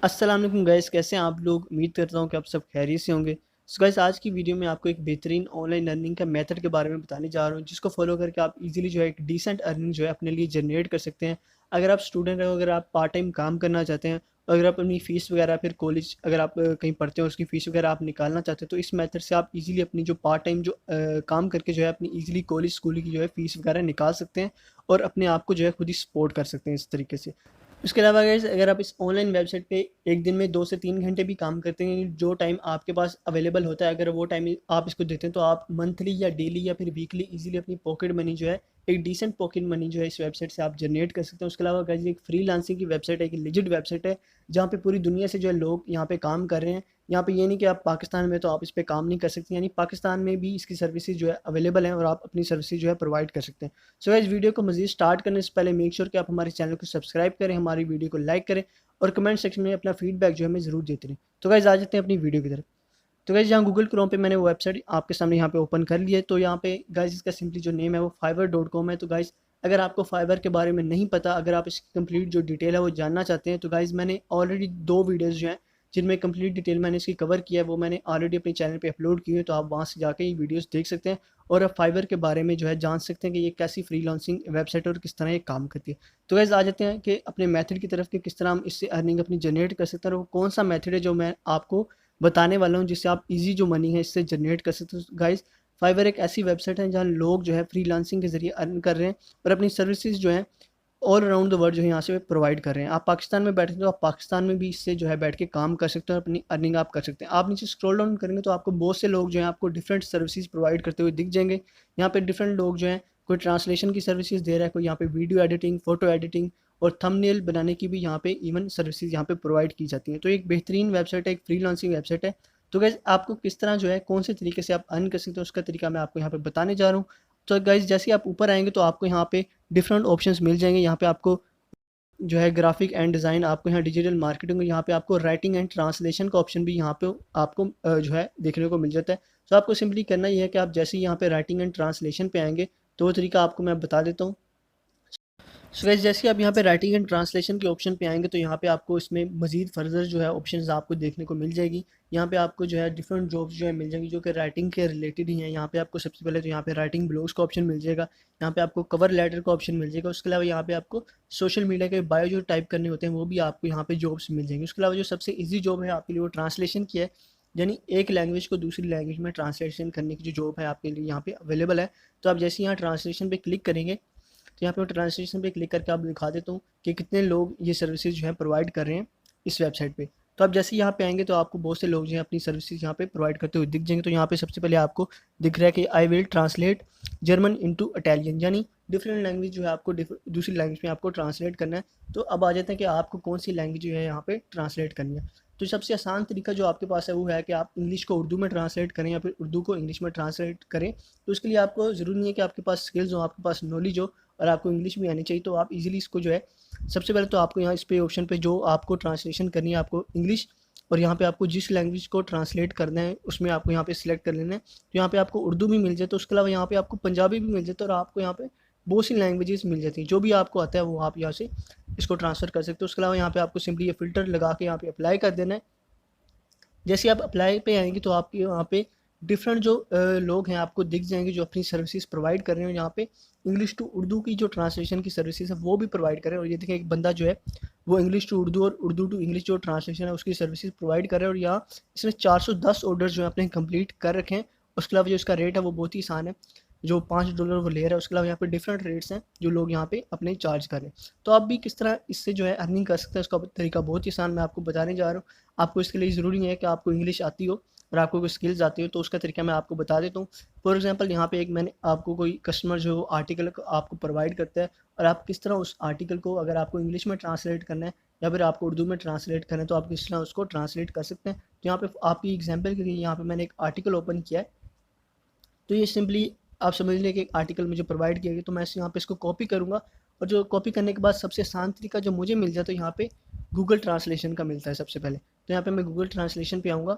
अस्सलाम वालेकुम गाइस, कैसे हैं आप लोग। उम्मीद करता हूँ कि आप सब खैरियत से होंगे। सो गाइस, आज की वीडियो में आपको एक बेहतरीन ऑनलाइन लर्निंग का मेथड के बारे में बताने जा रहा हूँ, जिसको फॉलो करके आप इजीली जो है एक डिसेंट अर्निंग जो है अपने लिए जनरेट कर सकते हैं। अगर आप स्टूडेंट हो, अगर आप पार्ट टाइम काम करना चाहते हैं, अगर आप अपनी फ़ीस वगैरह फिर कॉलेज अगर आप कहीं पढ़ते हो उसकी फ़ीस वगैरह आप निकालना चाहते हैं, तो इस मेथड से आप इजीली अपनी जो पार्ट टाइम जो काम करके जो है अपनी इजीली कॉलेज स्कूल की जो है फ़ीस वगैरह निकाल सकते हैं और अपने आप को जो है खुद ही सपोर्ट कर सकते हैं इस तरीके से। उसके अलावा गाइस, अगर आप इस ऑनलाइन वेबसाइट पे एक दिन में 2 से 3 घंटे भी काम करते हैं, जो टाइम आपके पास अवेलेबल होता है, अगर वो टाइम आप इसको देते हैं, तो आप मंथली या डेली या फिर वीकली इजीली अपनी पॉकेट मनी जो है, एक डिसेंट पॉकेट मनी जो है इस वेबसाइट से आप जनरेट कर सकते हैं। उसके अलावा गाइस, एक फ्रीलांसिंग की वेबसाइट है, एक लेजिट वेबसाइट है, जहाँ पे पूरी दुनिया से जो है लोग यहाँ पे काम कर रहे हैं। यहाँ पे ये नहीं कि आप पाकिस्तान में तो आप इस पे काम नहीं कर सकते, यानी पाकिस्तान में भी इसकी सर्विसेज जो है अवेलेबल हैं और आप अपनी सर्विसेज जो है प्रोवाइड कर सकते हैं। सो गाइस, वीडियो को मज़ीद स्टार्ट करने से पहले मेक श्योर कि आप हमारे चैनल को सब्सक्राइब करें, हमारी वीडियो को लाइक करें और कमेंट सेक्शन में अपना फीडबैक जो है हमें ज़रूर देते रहें। तो गाइस, आ जाते हैं अपनी वीडियो की तरफ। तो गाइस, यहाँ गूगल क्रोम पे मैंने वो वेबसाइट आपके सामने यहाँ पे ओपन कर लिया है। तो यहाँ पे गाइस, इसका सिंपली जो नेम है वो fiverr.com है। तो गाइस, अगर आपको फाइवर के बारे में नहीं पता, अगर आप इसकी कंप्लीट जो डिटेल है वो जानना चाहते हैं, तो गाइस मैंने ऑलरेडी 2 वीडियोस जो हैं जिनमें कंप्लीट डिटेल मैंने इसकी कवर किया है, वो मैंने ऑलरेडी अपने चैनल पे अपलोड की है। तो आप वहाँ से जाके ये वीडियोस देख सकते हैं और आप फाइवर के बारे में जो है जान सकते हैं कि ये कैसी फ्रीलांसिंग वेबसाइट है और किस तरह ये काम करती है। तो गाइस, आ जाते हैं कि अपने मेथड की तरफ कि किस तरह हम इससे अर्निंग अपनी जनरेट कर सकते हैं और वो कौन सा मेथड है जो मैं आपको बताने वाला हूँ, जिससे आप इजी जो मनी है इससे जनरेट कर सकते हो। गाइस, फाइवर एक ऐसी वेबसाइट है जहाँ लोग जो है फ्रीलांसिंग के ज़रिए अर्न कर रहे हैं और अपनी सर्विसेज जो हैं ऑल अराउंड द वर्ल्ड जो है यहाँ से प्रोवाइड कर रहे हैं। आप पाकिस्तान में बैठे तो आप पाकिस्तान में भी इससे जो है बैठ के काम कर सकते हैं और अपनी अर्निंग आप कर सकते हैं। आप नीचे स्क्रॉल डाउन करेंगे तो आपको बहुत से लोग जो हैं आपको डिफरेंट सर्विसेज प्रोवाइड करते हुए दिख जाएंगे। यहाँ पे डिफरेंट लोग जो हैं, कोई ट्रांसलेशन की सर्विसेज दे रहा है, कोई यहाँ पे वीडियो एडिटिंग, फोटो एडिटिंग और थंबनेल बनाने की भी यहाँ पे इवन सर्विसेज यहाँ पे प्रोवाइड की जाती हैं। तो एक बेहतरीन वेबसाइट है, एक फ्रीलांसिंग वेबसाइट है। तो गाइस, आपको किस तरह जो है कौन से तरीके से आप अर्न कर सकते हो उसका तरीका मैं आपको यहाँ पे बताने जा रहा हूँ। तो गाइस, जैसे ही आप ऊपर आएंगे तो आपको यहाँ पे डिफरेंट ऑप्शंस मिल जाएंगे। यहाँ पे आपको जो है ग्राफिक एंड डिज़ाइन, आपको यहाँ डिजिटल मार्केटिंग, यहाँ पे आपको राइटिंग एंड ट्रांसलेशन का ऑप्शन भी यहाँ पे आपको जो है देखने को मिल जाता है। तो आपको सिंपली करना ये है कि आप जैसे ही यहाँ पे राइटिंग एंड ट्रांसलेशन पे आएंगे, तो वो तरीका आपको मैं बता देता हूँ। सो गाइस, जैसे आप यहाँ पे राइटिंग एंड ट्रांसलेशन के ऑप्शन पे आएंगे, तो यहाँ पे आपको इसमें मजीद फर्दर जो है ऑप्शंस आपको देखने को मिल जाएगी। यहाँ पे आपको जो है डिफरेंट जॉब्स जो है मिल जाएंगी जो कि राइटिंग के रिलेटेड ही हैं। यहाँ पे आपको सबसे पहले तो यहाँ पे राइटिंग ब्लॉग्स का ऑप्शन मिल जाएगा। यहाँ पे आपको कवर लेटर का ऑप्शन मिल जाएगा। उसके अलावा यहाँ पे आपको सोशल मीडिया के बायो जो टाइप करने होते हैं वो भी आपको यहाँ पे जॉब्स मिल जाएंगे। उसके अलावा जो सबसे ईजी जॉब है आपके लिए वो ट्रांसलेशन की है, यानी एक लैंग्वेज को दूसरी लैंग्वेज में ट्रांसलेशन करने की जो जॉब है आपके लिए यहाँ पे अवेलेबल है। तो आप जैसे यहाँ ट्रांसलेशन पे क्लिक करेंगे, तो यहाँ पे मैं ट्रांसलेशन पे क्लिक करके आपको दिखा देता हूँ कि कितने लोग ये सर्विसेज जो है प्रोवाइड कर रहे हैं इस वेबसाइट पे। तो आप जैसे यहाँ पे आएंगे तो आपको बहुत से लोग जो हैं अपनी सर्विसेज यहाँ पे प्रोवाइड करते हुए दिख जाएंगे। तो यहाँ पे सबसे पहले आपको दिख रहा है कि I will translate German into Italian, यानी डिफरेंट लैंग्वेज जो है आपको दूसरी लैंग्वेज में आपको ट्रांसलेट करना है। तो अब आ जाते हैं कि आपको कौन सी लैंग्वेज जो है यहाँ पे ट्रांसलेट करनी है। तो सबसे आसान तरीका जो आपके पास है वो है कि आप इंग्लिश को उर्दू में ट्रांसलेट करें या फिर उर्दू को इंग्लिश में ट्रांसलेट करें। तो उसके लिए आपको ज़रूरी नहीं है कि आपके पास स्किल्स हो, आपके पास नॉलेज हो और आपको इंग्लिश भी आनी चाहिए। तो आप इजीली इसको जो है, सबसे पहले तो आपको यहाँ इस पे ऑप्शन पे जो आपको ट्रांसलेशन करनी है आपको इंग्लिश, और यहाँ पे आपको जिस लैंग्वेज को ट्रांसलेट करना है उसमें आपको यहाँ पे सिलेक्ट कर लेना है। तो यहाँ पे आपको उर्दू भी मिल जाए, तो उसके अलावा यहाँ पे आपको पंजाबी भी मिल जाता है और आपको यहाँ पे बहुत सी लैंग्वेजेस मिल जाती हैं। जो भी आपको आता है वो आप यहाँ से इसको ट्रांसफ़र कर सकते हो। उसके अलावा यहाँ पे आपको सिंपली ये फ़िल्टर लगा के यहाँ पे अप्लाई कर देना है। जैसे आप अप्लाई पे आएंगे तो आपके वहाँ पे डिफरेंट जो लोग हैं आपको दिख जाएंगे जो अपनी सर्विसेज प्रोवाइड कर रहे हैं। यहाँ पे इंग्लिश टू उर्दू की जो ट्रांसलेशन की सर्विसेज है वो भी प्रोवाइड कर रहे हैं। और ये देखें, एक बंदा जो है वो इंग्लिश टू उर्दू और उर्दू टू इंग्लिश जो ट्रांसलेशन है उसकी सर्विसेज प्रोवाइड कर रहे हैं और यहाँ इसने 410 ऑर्डर जो है अपने कंप्लीट कर रखे हैं। उसके अलावा जो इसका रेट है वो बहुत ही आसान है, जो $5 वो ले रहा है। उसके अलावा यहाँ पे डिफरेंट रेट्स हैं जो लोग यहाँ पे अपने चार्ज कर रहे हैं। तो आप भी किस तरह इससे जो है अर्निंग कर सकते हैं उसका तरीका बहुत ही आसान मैं आपको बताने जा रहा हूँ। आपको इसके लिए ज़रूरी नहीं है कि आपको इंग्लिश आती हो और आपको कोई स्किल्स आती हो, तो उसका तरीका मैं आपको बता देता हूँ। फॉर एग्जांपल, यहाँ पे एक मैंने आपको कोई कस्टमर जो आर्टिकल आपको प्रोवाइड करता है और आप किस तरह उस आर्टिकल को, अगर आपको इंग्लिश में ट्रांसलेट करना है या फिर आपको उर्दू में ट्रांसलेट करना है, तो आप किस तरह उसको ट्रांसलेट कर सकते हैं। तो यहाँ पे आपकी एग्जाम्पल के लिए यहाँ पे मैंने एक आर्टिकल ओपन किया है। तो ये सिंपली आप समझ लें कि एक आर्टिकल मुझे प्रोवाइड किया गया, तो मैं यहाँ पे इसको कॉपी करूँगा और जो कॉपी करने के बाद सबसे आसान तरीका जो मुझे मिल जाता है यहाँ पे गूगल ट्रांसलेशन का मिलता है सबसे पहले। तो यहाँ पे मैं गूगल ट्रांसलेशन पे आऊँगा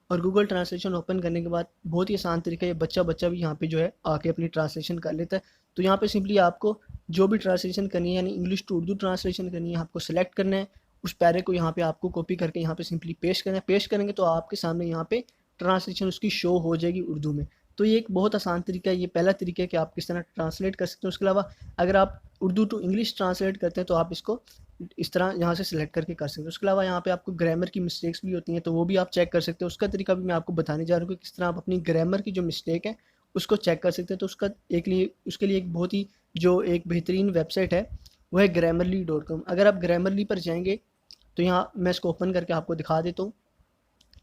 और गूगल ट्रांसलेशन ओपन करने के बाद बहुत ही आसान तरीका, ये बच्चा बच्चा भी यहाँ पे जो है आके अपनी ट्रांसलेशन कर लेता है। तो यहाँ पे सिंपली आपको जो भी ट्रांसलेशन करनी है, यानी इंग्लिश टू उर्दू ट्रांसलेशन करनी है, आपको सेलेक्ट करना है उस पैरे को यहाँ पे आपको कॉपी करके यहाँ पे सिंपली पेस्ट करना है। पेस्ट करेंगे तो आपके सामने यहाँ पे ट्रांसलेशन उसकी शो हो जाएगी उर्दू में। तो ये एक बहुत आसान तरीका है, ये पहला तरीका है कि आप किस तरह ट्रांसलेट कर सकते हैं। उसके अलावा अगर आप उर्दू टू इंग्लिश ट्रांसलेट करते हैं तो आप इसको इस तरह यहाँ से सिलेक्ट करके कर सकते हैं। उसके अलावा यहाँ पे आपको ग्रामर की मिस्टेक्स भी होती हैं, तो वो भी आप चेक कर सकते हैं। उसका तरीका भी मैं आपको बताने जा रहा हूँ कि किस तरह आप अपनी ग्रामर की जो मिस्टेक है उसको चेक कर सकते हैं। तो उसके लिए एक बहुत ही जो एक बेहतरीन वेबसाइट है वो है grammarly.com। अगर आप ग्रामरली पर जाएंगे तो यहाँ मैं इसको ओपन करके आपको दिखा देता हूँ।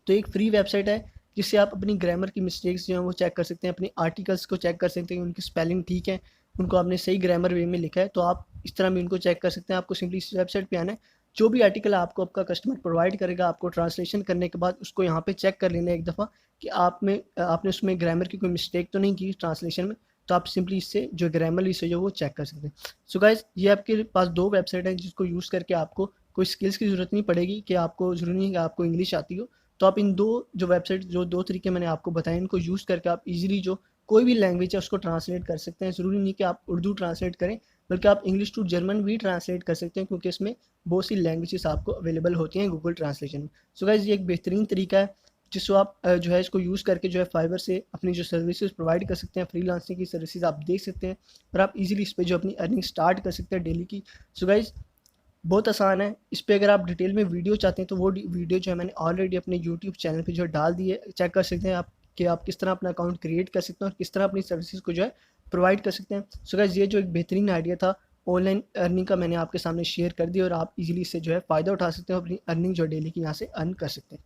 तो एक फ्री वेबसाइट है जिससे आप अपनी ग्रामर की मिस्टेक्स जो हैं वो चेक कर सकते हैं, अपने आर्टिकल्स को चेक कर सकते हैं, उनकी स्पेलिंग ठीक है, उनको आपने सही ग्रामर वे में लिखा है, तो आप इस तरह भी उनको चेक कर सकते हैं। आपको सिंपली इस वेबसाइट पे आना है, जो भी आर्टिकल आपको आपका कस्टमर प्रोवाइड करेगा, आपको ट्रांसलेशन करने के बाद उसको यहाँ पे चेक कर लेना है एक दफ़ा कि आपने उसमें ग्रामर की कोई मिस्टेक तो नहीं की ट्रांसलेशन में। तो आप सिंपली इससे जो ग्रामरली से जो वो चेक कर सकते हैं। सो गाइज, ये आपके पास दो वेबसाइट हैं जिसको यूज़ करके आपको कोई स्किल्स की ज़रूरत नहीं पड़ेगी कि आपको ज़रूरी नहीं कि आपको इंग्लिश आती हो। तो आप इन दो जो वेबसाइट जो दो तरीके मैंने आपको बताए इनको यूज़ करके आप इजीली जो कोई भी लैंग्वेज है उसको ट्रांसलेट कर सकते हैं। ज़रूरी नहीं कि आप उर्दू ट्रांसलेट करें, बल्कि आप इंग्लिश टू जर्मन भी ट्रांसलेट कर सकते हैं, क्योंकि इसमें बहुत सी लैंग्वेजेस आपको अवेलेबल होती हैं गूगल ट्रांसलेशन में। सो गाइस, ये एक बेहतरीन तरीका है जिसको आप जो है इसको यूज़ करके जो है फाइवर से अपनी जो सर्विसेज प्रोवाइड कर सकते हैं। फ्रीलांसिंग की सर्विसेज आप देख सकते हैं और आप इजीली इस पे जो अपनी अर्निंग स्टार्ट कर सकते हैं डेली की। सो गाइस, बहुत आसान है। इस पे अगर आप डिटेल में वीडियो चाहते हैं तो वो वीडियो जो है मैंने ऑलरेडी अपने यूट्यूब चैनल पे जो है डाल दी है, चेक कर सकते हैं आप कि आप किस तरह अपना अकाउंट क्रिएट कर सकते हैं और किस तरह अपनी सर्विसेज को जो है प्रोवाइड कर सकते हैं। सो गाइस, ये जो एक बेहतरीन आइडिया था ऑनलाइन अर्निंग का, मैंने आपके सामने शेयर कर दिया और आप इजीली इससे जो है फ़ायदा उठा सकते हो, अपनी अर्निंग जो डेली की यहाँ से अर्न कर सकते हैं।